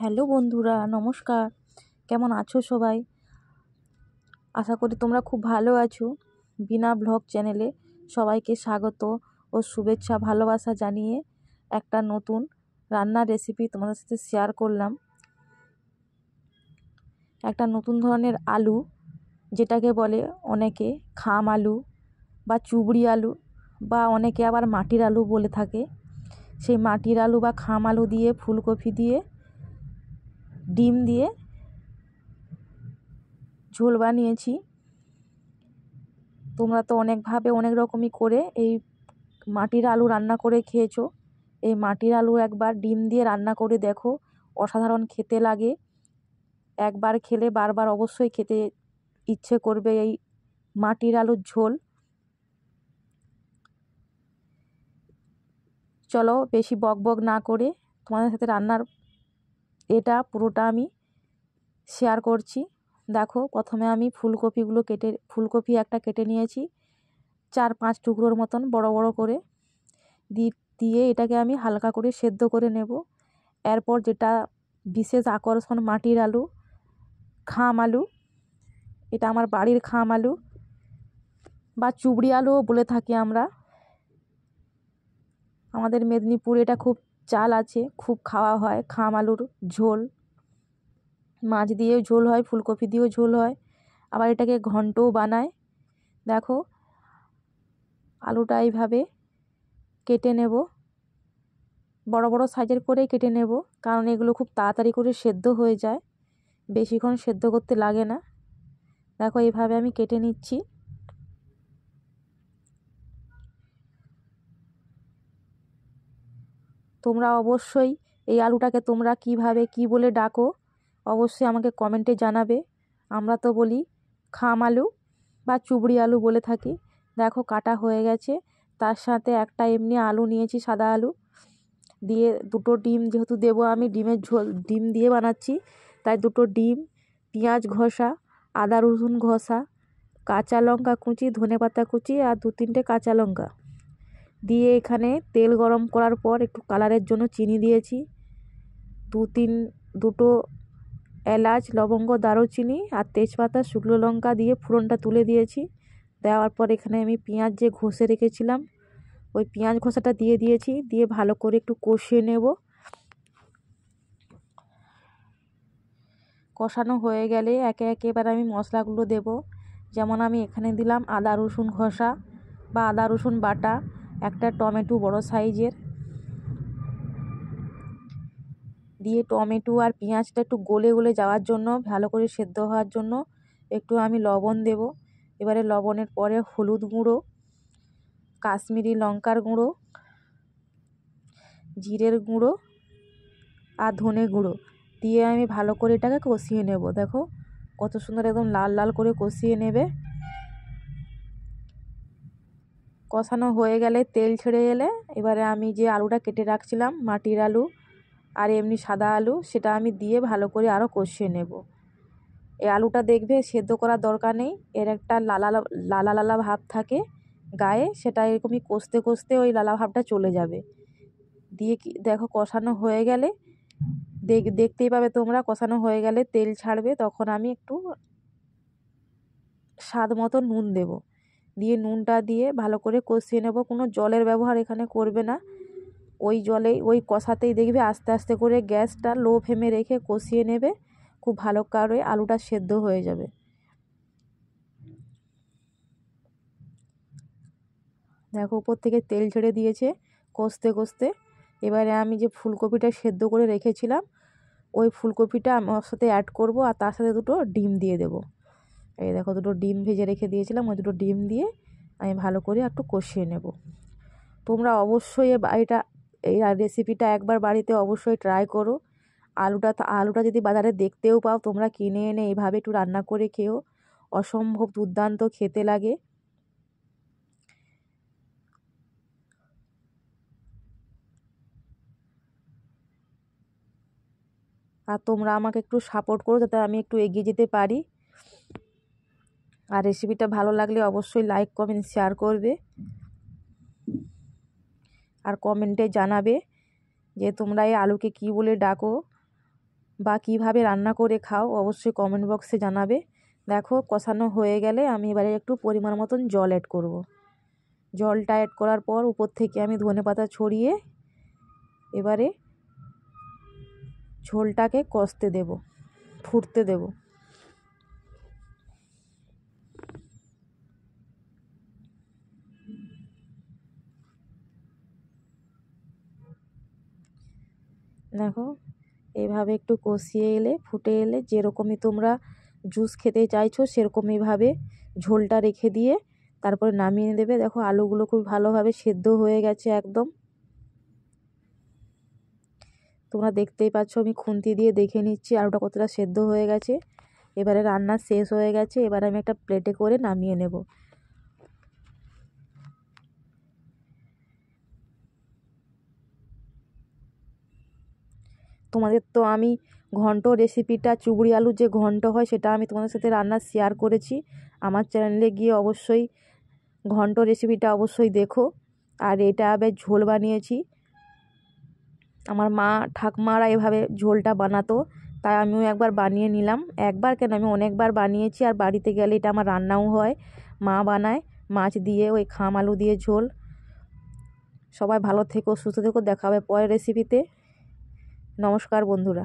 Hello বন্ধুরা, নমস্কার। কেমন আছো সবাই? আশা করি তোমরা খুব ভালো আছো। বিনা ব্লগ চ্যানেলে সবাইকে স্বাগত ও শুভেচ্ছা ভালোবাসা জানিয়ে একটা নতুন রান্নার রেসিপি তোমাদের সাথে শেয়ার করলাম। একটা নতুন ধরনের আলু, যেটাকে বলে অনেকে খাম আলু বা চুবড়ি আলু, বা অনেকে আবার মাটির আলু বলে থাকে। সেই মাটির আলু বা খাম আলু দিয়ে, ফুলকপি দিয়ে, ডিম দিয়ে ঝোল বানিয়েছি। তোমরা তো অনেকভাবে অনেক রকমই করে এই মাটির আলু রান্না করে খেয়েছো। এই মাটির আলু একবার ডিম দিয়ে রান্না করে দেখো, অসাধারণ খেতে লাগে। একবার খেলে বারবার অবশ্যই খেতে ইচ্ছে করবে এই মাটির আলুর ঝোল। চলো বেশি বক বক না করে তোমাদের সাথে রান্নার এটা পুরোটা আমি শেয়ার করছি। দেখো, প্রথমে আমি ফুলকপি একটা কেটে নিয়েছি 4-5 টুকরোর মতন বড় বড় করে। দিয়ে এটাকে আমি হালকা করে সেদ্ধ করে নেব। এরপর যেটা বিশেষ আকর্ষণ, মাটির আলু, খাম আলু, এটা আমার বাড়ির খাম আলু বা চুবড়ি আলুও বলে থাকি আমরা। আমাদের মেদিনীপুরে এটা খুব চাল আছে, খুব খাওয়া হয় খাম আলুর ঝোল। মাছ দিয়েও ঝোল হয়, ফুলকপি দিয়েও ঝোল হয়, আবার এটাকে ঘন্টও বানায়। দেখো, আলুটা এইভাবে কেটে নেব, বড় বড় সাইজের করেই কেটে নেব, কারণ এগুলো খুব তাড়াতাড়ি করে সেদ্ধ হয়ে যায়, বেশিক্ষণ সেদ্ধ করতে লাগে না। দেখো, এইভাবে আমি কেটে নিচ্ছি। তোমরা অবশ্যই এই আলুটাকে তোমরা কিভাবে কি বলে ডাকো অবশ্যই আমাকে কমেন্টে জানাবে। আমরা তো বলি খাম আলু বা চুবড়ি আলু বলে থাকি। দেখো, কাটা হয়ে গেছে। তার সাথে একটা এমনি আলু নিয়েছি, সাদা আলু দিয়ে, দুটো ডিম যেহেতু দেবো আমি, ডিমের ঝোল ডিম দিয়ে বানাচ্ছি, তাই দুটো ডিম, পেঁয়াজ ঘষা, আদা রসুন ঘষা, কাঁচা লঙ্কা কুচি, ধনেপাতা কুচি আর 2-3টে কাঁচা লঙ্কা দিয়ে এখানে তেল গরম করার পর একটু কালারের জন্য চিনি দিয়েছি, দুটো এলাচ, লবঙ্গ, দারুচিনি আর তেজপাতা, শুকনো লঙ্কা দিয়ে ফোড়নটা তুলে দিয়েছি। দেওয়ার পর এখানে আমি পেঁয়াজ যে ঘষে রেখেছিলাম ওই পেঁয়াজ ঘষাটা দিয়ে দিয়েছি, দিয়ে ভালো করে একটু কষিয়ে নেব। কষানো হয়ে গেলে একে একে এবার আমি মশলাগুলো দেব। যেমন আমি এখানে দিলাম আদা রসুন ঘষা বা আদা রসুন বাটা, একটা টমেটো বড় সাইজের, দিয়ে টমেটো আর পেঁয়াজটা একটু গলে গলে যাওয়ার জন্য, ভালো করে সেদ্ধ হওয়ার জন্য একটু আমি লবণ দেব। এবারে লবণের পরে হলুদ গুঁড়ো, কাশ্মীরি লঙ্কার গুঁড়ো, জিরের গুঁড়ো আর ধনে গুঁড়ো দিয়ে আমি ভালো করে এটাকে কষিয়ে নেব। দেখো কত সুন্দর একদম লাল লাল করে কষিয়ে নেবে। কষানো হয়ে গেলে, তেল ছেড়ে এলে, এবারে আমি যে আলুটা কেটে রাখছিলাম, মাটির আলু আর এমনি সাদা আলু, সেটা আমি দিয়ে ভালো করে আরও কষিয়ে নেব। এই আলুটা দেখবে সেদ্ধ করার দরকার নেই, এর একটা লালা লালা লালা ভাব থাকে গায়ে, সেটা এরকমই কষতে কষতে ওই লালা ভাবটা চলে যাবে। দিয়ে দেখো কষানো হয়ে গেলে, দেখতেই পাবে তোমরা, কষানো হয়ে গেলে তেল ছাড়বে, তখন আমি একটু স্বাদ মতো নুন দেব। দিয়ে নুনটা দিয়ে ভালো করে কষিয়ে নেব। কোনো জলের ব্যবহার এখানে করবে না, ওই জলেই, ওই কষাতেই দেখবে আস্তে আস্তে করে গ্যাসটা লো ফ্লেমে রেখে কষিয়ে নেবে, খুব ভালো করে আলুটা সেদ্ধ হয়ে যাবে। দেখো উপর থেকে তেল ছেড়ে দিয়েছে কষতে কষতে। এবারে আমি যে ফুলকপিটা সেদ্ধ করে রেখেছিলাম ওই ফুলকপিটা আমার সাথে অ্যাড করব, আর তার সাথে দুটো ডিম দিয়ে দেব। এই দেখো, দুটো ডিম ভেজে রেখে দিয়েছিলাম, ওই দুটো ডিম দিয়ে আমি ভালো করে একটু কষিয়ে নেব। তোমরা অবশ্যই এই রেসিপিটা একবার বাড়িতে অবশ্যই ট্রাই করো। আলুটা যদি বাজারে দেখতেও পাও, তোমরা কিনে এনে এইভাবে একটু রান্না করে খেও, অসম্ভব দুর্দান্ত খেতে লাগে। আর তোমরা আমাকে একটু সাপোর্ট করো যাতে আমি একটু এগিয়ে যেতে পারি। আর রেসিপিটা ভালো লাগলে অবশ্যই লাইক কমেন্ট শেয়ার করবে, আর কমেন্টে জানাবে যে তোমরা এই আলুকে কী বলে ডাকো বা কীভাবে রান্না করে খাও অবশ্যই কমেন্ট বক্সে জানাবে। দেখো কষানো হয়ে গেলে আমি এবারে একটু পরিমাণ মতন জল অ্যাড করব। জলটা অ্যাড করার পর উপর থেকে আমি ধনেপাতা ছড়িয়ে এবারে ঝোলটাকে কষতে দেব, ফুটতে দেব। দেখো এইভাবে একটু কষিয়ে এলে, ফুটে এলে, যেরকমই তোমরা জুস খেতে চাইছো সেরকমইভাবে ঝোলটা রেখে দিয়ে তারপরে নামিয়ে দেবে। দেখো আলুগুলো খুব ভালোভাবে সেদ্ধ হয়ে গেছে একদম। তোমরা দেখতেই পাচ্ছ, আমি খুন্তি দিয়ে দেখে নিচ্ছি আলুটা কতটা সেদ্ধ হয়ে গেছে। এবারে রান্না শেষ হয়ে গেছে, এবারে আমি একটা প্লেটে করে নামিয়ে নেব। তোমাদের তো আমি ঘন্ট রেসিপিটা, চুবড়ি আলুর যে ঘন্ট হয় সেটা আমি তোমাদের সাথে রান্না শেয়ার করেছি। আমার চ্যানেলে গিয়ে অবশ্যই ঘন্ট রেসিপিটা অবশ্যই দেখো। আর এটা বেশ ঝোল বানিয়েছি, আমার মা ঠাকুমারা এভাবে ঝোলটা বানাতো, তাই আমিও একবার বানিয়ে নিলাম। একবার কেন, আমি অনেকবার বানিয়েছি। আর বাড়িতে গেলে এটা আমার রান্নাও হয়, মা বানায় মাছ দিয়ে, ওই খাম আলু দিয়ে ঝোল। সবাই ভালো থেকো, সুস্থ থেকো, দেখা হবে পরের রেসিপিতে। নমস্কার বন্ধুরা।